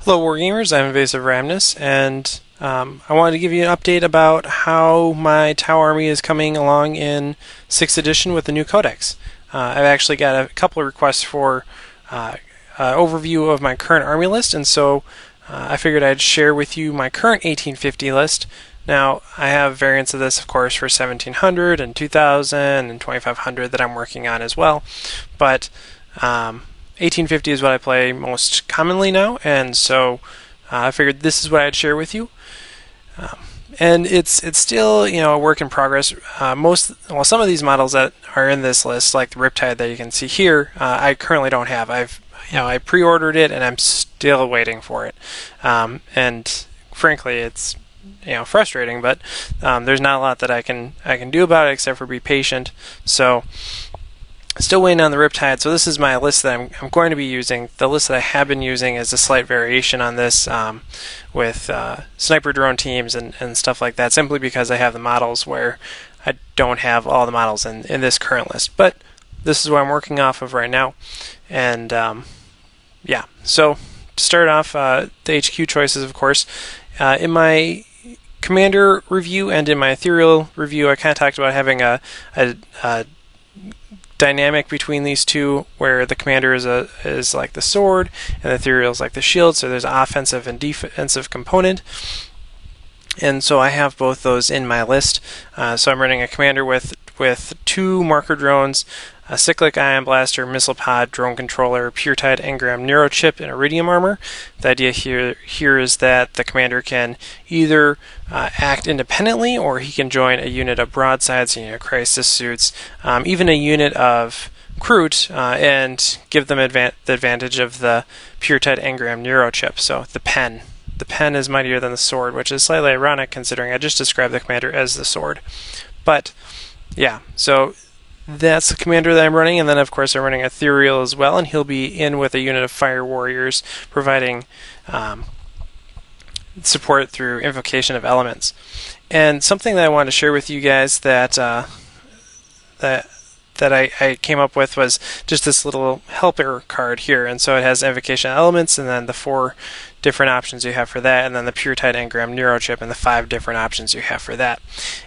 Hello Wargamers, I'm Invasive Ramnus, and I wanted to give you an update about how my Tau army is coming along in 6th edition with the new codex. I've actually got a couple of requests for overview of my current army list, and so I figured I'd share with you my current 1850 list. Now, I have variants of this, of course, for 1700 and 2000 and 2500 that I'm working on as well, but 1850 is what I play most commonly now, and so I figured this is what I'd share with you. And it's still, a work in progress. Some of these models that are in this list, like the Riptide that you can see here, I currently don't have. I pre-ordered it and I'm still waiting for it. And frankly, it's frustrating, but there's not a lot that I can do about it except for be patient. So still waiting on the Riptide. So this is my list that I'm going to be using. The list that I have been using is a slight variation on this with sniper drone teams and stuff like that, simply because I have the models where I don't have all the models in this current list. But this is what I'm working off of right now. And yeah, so to start off, the HQ choices, of course. In my commander review and in my ethereal review, I kind of talked about having a dynamic between these two, where the commander is like the sword and the ethereal is like the shield, so there's an offensive and defensive component. And so I have both those in my list. So I'm running a commander with 2 marker drones, a cyclic ion blaster, missile pod, drone controller, pure-tide engram neurochip, and iridium armor. The idea here is that the commander can either act independently, or he can join a unit of broadsides, crisis suits, even a unit of Kroot, and give them the advantage of the pure-tide engram neurochip. So the pen. The pen is mightier than the sword, which is slightly ironic considering I just described the commander as the sword. But yeah, so that's the commander that I'm running, and then of course I'm running ethereal as well, and he'll be in with a unit of fire warriors providing support through invocation of elements. And something that I wanted to share with you guys that I came up with was just this little helper card here, and so it has invocation elements and then the 4 different options you have for that, and then the pure-tide engram neurochip and the 5 different options you have for that.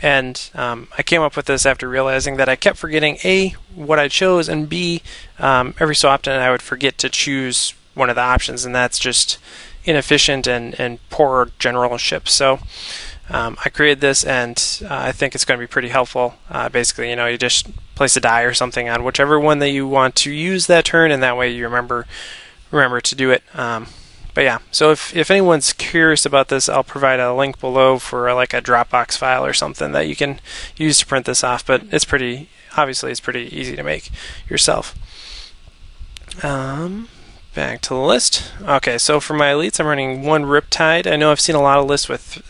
And I came up with this after realizing that I kept forgetting A, what I chose, and B, every so often I would forget to choose one of the options, and that's just inefficient and poor generalship. So I created this, and I think it's going to be pretty helpful. Basically, you just place a die or something on whichever one that you want to use that turn, and that way you remember to do it. But yeah, so if anyone's curious about this, I'll provide a link below for like a Dropbox file or something that you can use to print this off. But it's pretty easy to make yourself. Back to the list. Okay, so for my elites, I'm running 1 Riptide. I know I've seen a lot of lists with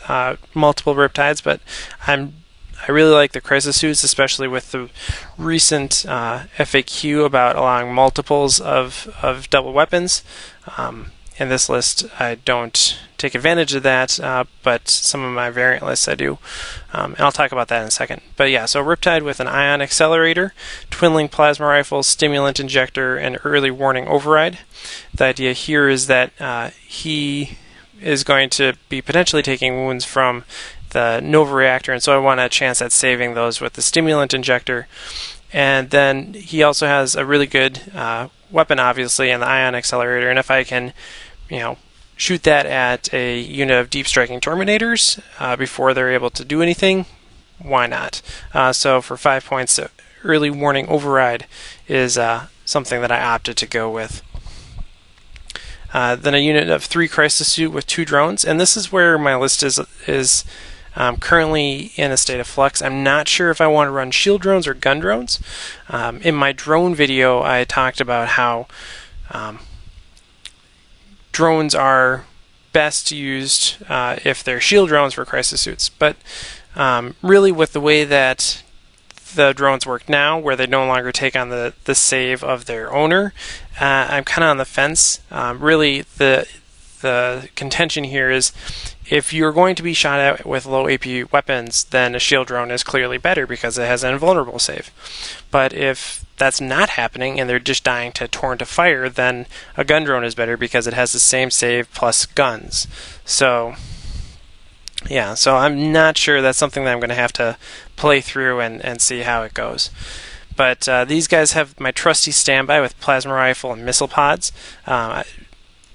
multiple Riptides, but I really like the crisis suits, especially with the recent FAQ about allowing multiples of double weapons. In this list, I don't take advantage of that, but some of my variant lists I do. And I'll talk about that in a second. But yeah, so Riptide with an ion accelerator, twin-link plasma rifle, stimulant injector, and early warning override. The idea here is that he is going to be potentially taking wounds from the Nova reactor, and so I want a chance at saving those with the stimulant injector. And then he also has a really good weapon, obviously, in the ion accelerator, and if I can shoot that at a unit of deep striking terminators before they're able to do anything, why not? So for 5 points, early warning override is something that I opted to go with. Then a unit of 3 crisis suit with 2 drones, and this is where my list is currently in a state of flux. I'm not sure if I want to run shield drones or gun drones. In my drone video, I talked about how drones are best used if they're shield drones for crisis suits. But really, with the way that the drones work now, where they no longer take on the save of their owner, I'm kind of on the fence. Really, the contention here is, if you're going to be shot at with low AP weapons, then a shield drone is clearly better because it has an invulnerable save. But if that's not happening and they're just dying to torrent of fire, then a gun drone is better because it has the same save plus guns. So yeah, so I'm not sure. That's something that I'm going to have to play through and see how it goes. But these guys have my trusty standby with plasma rifle and missile pods. I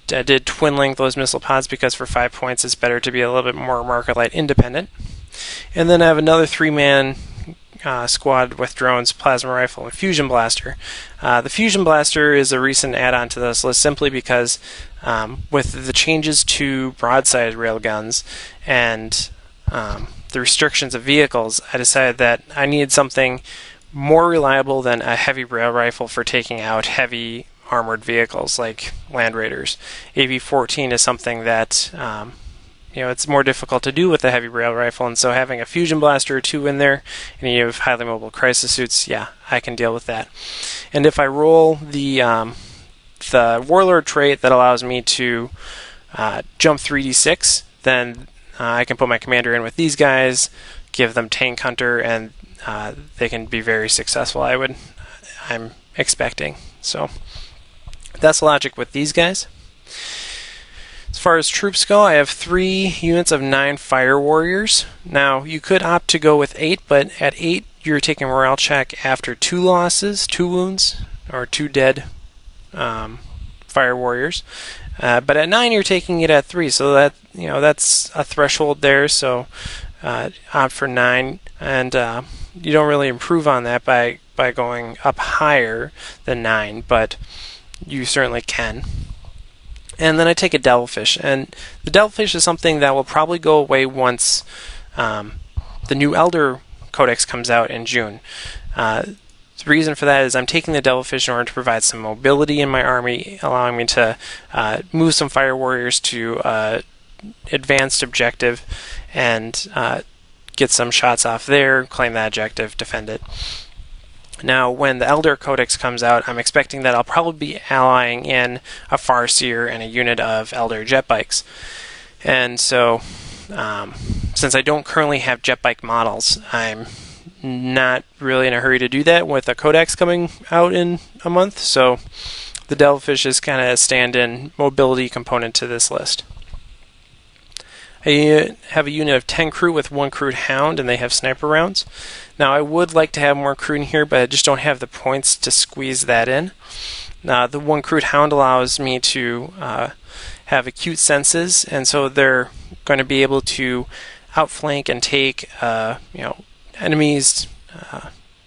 did twin link those missile pods because for 5 points it's better to be a little bit more marker light independent. And then I have another 3-man squad with drones, plasma rifle, and fusion blaster. The fusion blaster is a recent add-on to this list simply because with the changes to broadside railguns and the restrictions of vehicles, I decided that I needed something more reliable than a heavy rail rifle for taking out heavy armored vehicles like Land Raiders. AV-14 is something that it's more difficult to do with a heavy rail rifle, and so having a fusion blaster or 2 in there, and you have highly mobile crisis suits, yeah, I can deal with that. And if I roll the Warlord trait that allows me to jump 3d6, then I can put my commander in with these guys, give them Tank Hunter, and they can be very successful. I'm expecting. So that's the logic with these guys. As far as troops go, I have 3 units of 9 Fire Warriors. Now, you could opt to go with 8, but at 8, you're taking a morale check after 2 losses, 2 wounds, or 2 dead Fire Warriors. But at 9, you're taking it at 3, so that that's a threshold there. So opt for 9, and you don't really improve on that by going up higher than 9, but you certainly can. And then I take a Devilfish, and the Devilfish is something that will probably go away once the new Elder Codex comes out in June. The reason for that is I'm taking the Devilfish in order to provide some mobility in my army, allowing me to move some Fire Warriors to advanced objective and get some shots off there, claim that objective, defend it. Now, when the Elder Codex comes out, I'm expecting that I'll probably be allying in a Farseer and a unit of Elder jet bikes. And so, since I don't currently have jet bike models, I'm not really in a hurry to do that with a Codex coming out in a month. So, the Devilfish is kind of a stand-in mobility component to this list. I have a unit of 10 crew with 1 crewed Hound, and they have sniper rounds. Now, I would like to have more crew in here, but I just don't have the points to squeeze that in. The 1 crewed Hound allows me to have acute senses, and so they're going to be able to outflank and take enemies'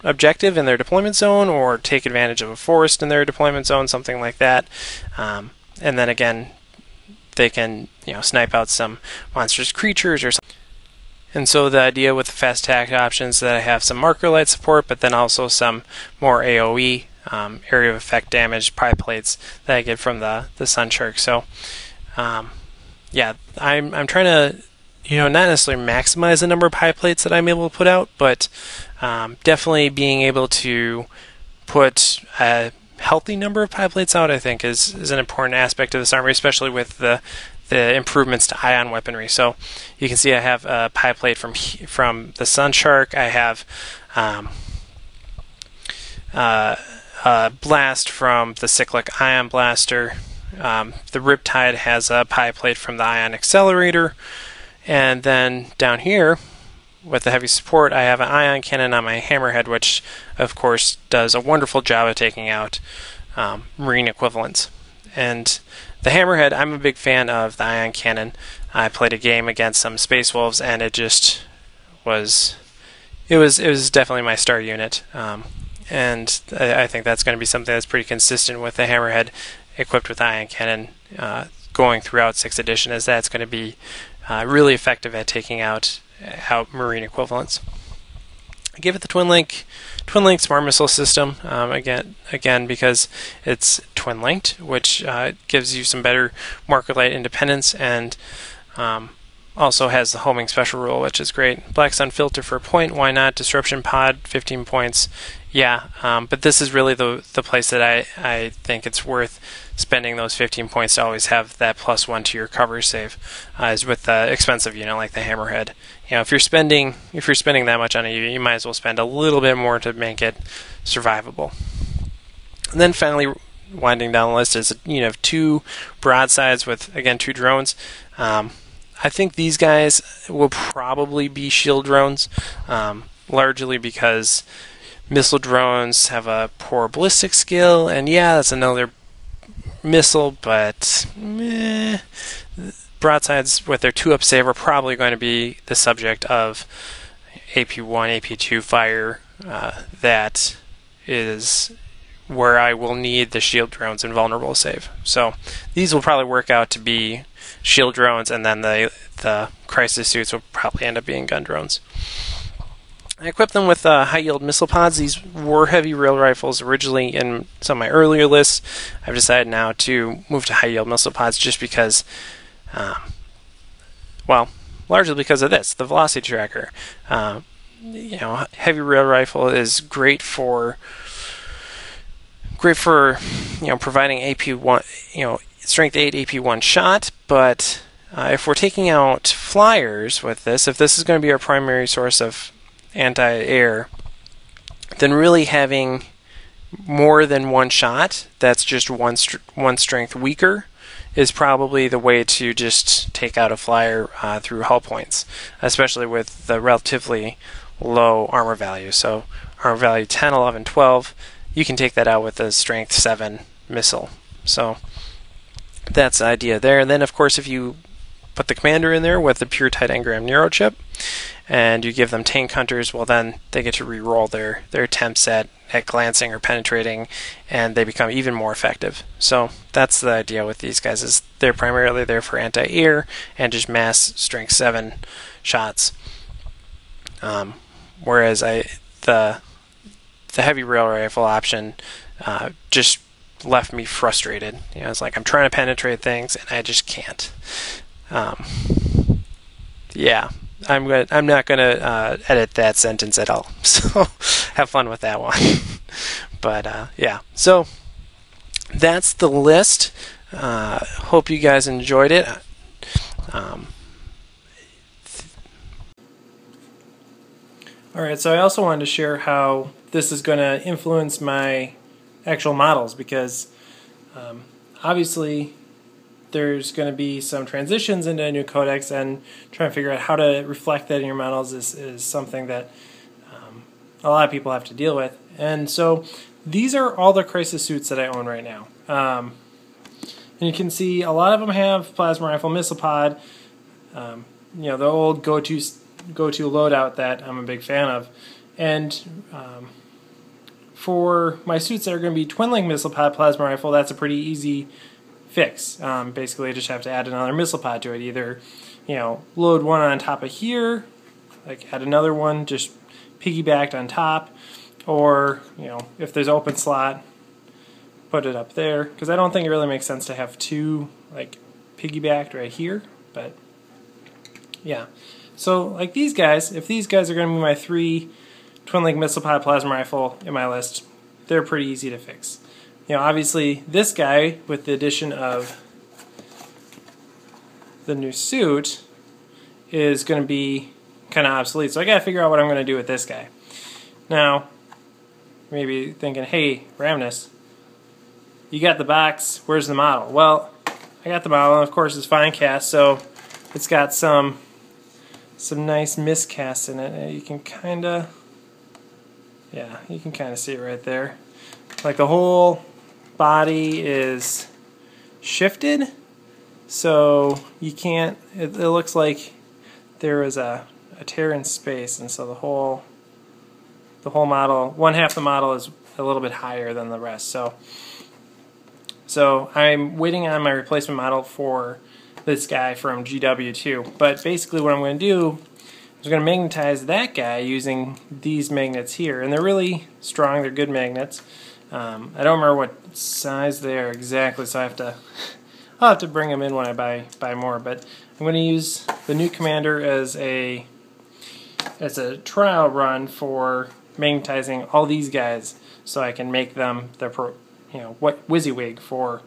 objective in their deployment zone, or take advantage of a forest in their deployment zone, something like that. And then again, they can snipe out some monstrous creatures or something. And so the idea with the fast attack options is that I have some marker light support, but then also some more AoE area of effect damage pie plates that I get from the Sun Shark. So yeah, I'm trying to not necessarily maximize the number of pie plates that I'm able to put out, but definitely being able to put a healthy number of pie plates out, I think, is an important aspect of this armory, especially with the improvements to ion weaponry. So you can see I have a pie plate from the Sun Shark. I have a blast from the cyclic ion blaster. The Riptide has a pie plate from the ion accelerator, and then down here with the heavy support, I have an ion cannon on my Hammerhead, which of course does a wonderful job of taking out marine equivalents. And the Hammerhead, I'm a big fan of the ion cannon. I played a game against some Space Wolves, and it was definitely my star unit. And I think that's going to be something that's pretty consistent with the Hammerhead equipped with ion cannon going throughout 6th edition, as that's going to be really effective at taking out marine equivalents. I give it the Twin Link Smart Missile System again because it's twin linked, which gives you some better marker light independence, and also has the homing special rule, which is great. Black Sun filter for a point, why not? Disruption pod, 15 points. Yeah, but this is really the place that I think it's worth spending those 15 points to always have that +1 to your cover save, is with the expensive unit like the Hammerhead. You know, if you're spending that much on a unit, you might as well spend a little bit more to make it survivable. And then finally, winding down the list, is a unit of 2 broadsides with, again, 2 drones. I think these guys will probably be shield drones, largely because missile drones have a poor ballistic skill, and yeah, that's another missile, but broadsides with their 2-up save are probably going to be the subject of AP1, AP2 fire. That is where I will need the shield drones and vulnerable save. So these will probably work out to be shield drones, and then the crisis suits will probably end up being gun drones. I equipped them with high-yield missile pods. These were heavy rail rifles originally in some of my earlier lists. I've decided now to move to high-yield missile pods just because, well, largely because of this, the velocity tracker. You know, heavy rail rifle is great for you know, providing AP1, you know, strength 8 AP1 shot, but if we're taking out flyers with this, if this is going to be our primary source of anti-air, then really having more than 1 shot that's just one strength weaker is probably the way to just take out a flyer through hull points, especially with the relatively low armor value. So armor value 10, 11, 12, you can take that out with a strength 7 missile. So that's the idea there. And then, of course, if you put the commander in there with the pure tight engram Nero chip, and you give them tank hunters, well, then they get to re-roll their attempts at glancing or penetrating, and they become even more effective. So that's the idea with these guys, is they're primarily there for anti-air and just mass strength 7 shots. Whereas the heavy rail rifle option just left me frustrated. You know, it's like I'm trying to penetrate things and I just can't. Yeah, I'm not gonna edit that sentence at all. So have fun with that one. But yeah, so that's the list. Hope you guys enjoyed it. Alright, so I also wanted to share how this is going to influence my actual models, because obviously there's going to be some transitions into a new codex, and trying to figure out how to reflect that in your models is something that a lot of people have to deal with. And so these are all the crisis suits that I own right now. And you can see a lot of them have plasma rifle, missile pod, you know, the old go-to loadout that I'm a big fan of. And for my suits that are going to be twin-link missile pod plasma rifle, that's a pretty easy fix. Basically, I just have to add another missile pod to it. Either, you know, load one on top of here, like add another one just piggybacked on top, or, you know, if there's an open slot, put it up there. Because I don't think it really makes sense to have two like piggybacked right here. But yeah. So, like these guys, if these guys are going to be my 3 twin-link missile pod plasma rifle in my list, they're pretty easy to fix. You know, obviously this guy, with the addition of the new suit, is going to be kind of obsolete. So I got to figure out what I'm going to do with this guy. Now, maybe thinking, hey, Ramnus, you got the box, where's the model? Well, I got the model, and of course it's fine cast, so it's got some nice miscasts in it. You can kind of, yeah, you can kind of see it right there. Like the whole body is shifted, so you can't, it looks like there was a tear in space, and so the whole model, one half the model is a little bit higher than the rest. So I'm waiting on my replacement model for this guy from GW2. But basically what I'm going to do is I'm going to magnetize that guy using these magnets here. And they're really strong, they're good magnets. I don't remember what size they are exactly, so I have to I'll have to bring them in when I buy more. But I'm going to use the new commander as a trial run for magnetizing all these guys, so I can make them the WYSIWYG for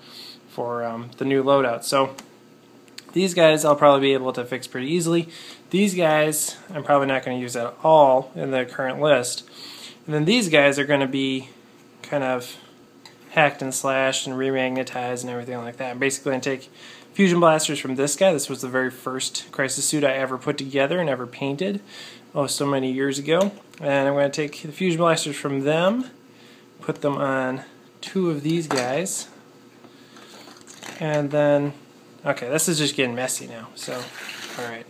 the new loadout. So these guys I'll probably be able to fix pretty easily. These guys I'm probably not going to use at all in the current list. And then these guys are going to be kind of hacked and slashed and remagnetized and everything like that. I'm basically going to take fusion blasters from this guy. This was the very first Crisis suit I ever put together and ever painted, so many years ago. And I'm going to take the fusion blasters from them, put them on two of these guys, and then, okay, this is just getting messy now, so, alright.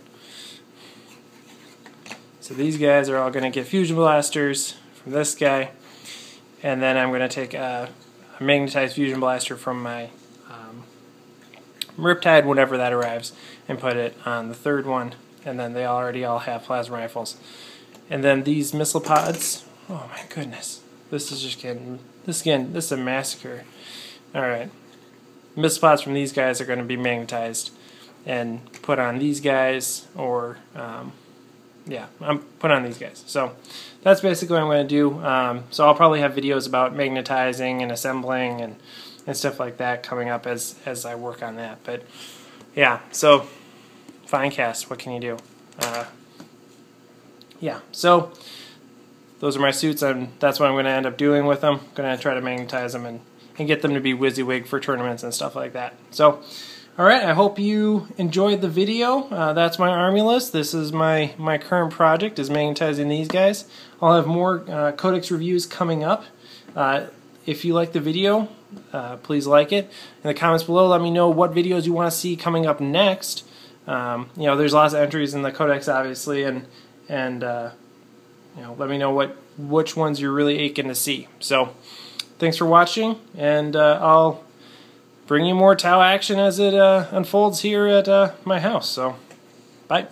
So these guys are all going to get fusion blasters from this guy, and then I'm going to take a magnetized fusion blaster from my Riptide whenever that arrives, and put it on the third one, and then they already all have plasma rifles. And then these missile pods, oh my goodness, this is just getting, this is a massacre. Alright, missile pods from these guys are going to be magnetized and put on these guys, or yeah, I'm put on these guys. So that's basically what I'm going to do. So I'll probably have videos about magnetizing and assembling and stuff like that coming up as I work on that. But yeah, so fine cast, what can you do? Yeah, so those are my suits, and that's what I'm going to end up doing with them. I'm going to try to magnetize them and get them to be WYSIWYG for tournaments and stuff like that. So, alright, I hope you enjoyed the video. That's my army list. This is my current project, is magnetizing these guys. I'll have more Codex reviews coming up. If you like the video, please like it. In the comments below, let me know what videos you want to see coming up next. You know, there's lots of entries in the Codex, obviously, and you know, let me know which ones you're really aching to see. So, thanks for watching, and I'll bring you more Tau action as it unfolds here at my house. So, bye.